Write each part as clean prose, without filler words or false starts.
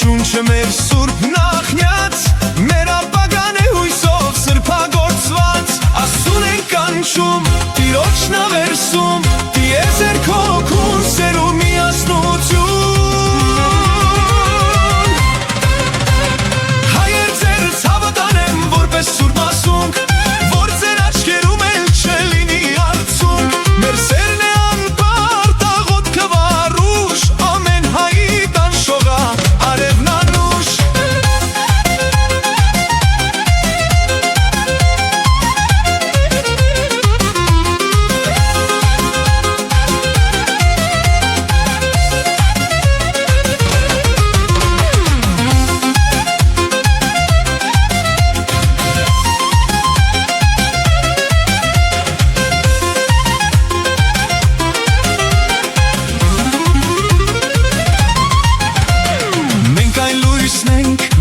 շունչը մեր սուրբ նախնյաց, մեր ապագան է հույսով սրբագործված, ասուն են կանչում, տիրոջն ավերսում, տիեզերք հոգուն սերու միասնություն։ Հայեր ձերս հավատանեմ որպես սուրբ մասունք, որ ձեր աչքերում էլ չլինի արցունք, մեր սերն է անպարտ աղոթքը վառուժ, ամեն հայի տանշողա արևն անուշ։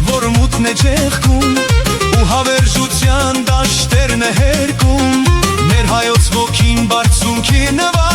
Որ մութն է ճեղքում ու հավերժության դաշտերն է հերկում, մեր հայոց ոգին բարձունքի նվար